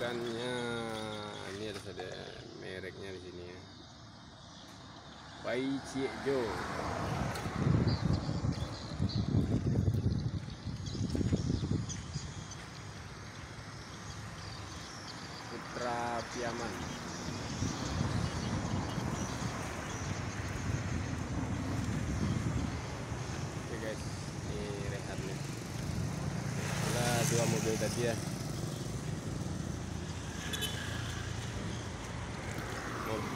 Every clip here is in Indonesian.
ikannya. Ini ada mereknya di sini ya. Pai Ciejo. Putra Piaman. Oke guys, ini rehatnya. Itulah dua mobil tadi ya.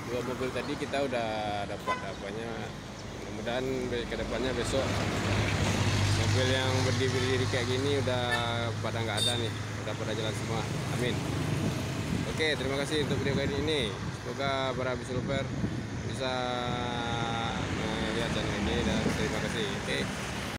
Dua mobil tadi kita udah dapat apanya. Mudah-mudahan ke depannya besok mobil yang berdiri kayak gini udah pada nggak ada nih, udah pada jalan semua. Amin. Oke, terima kasih untuk video kali ini. Semoga para bisulper bisa melihat channel ini dan terima kasih. Oke.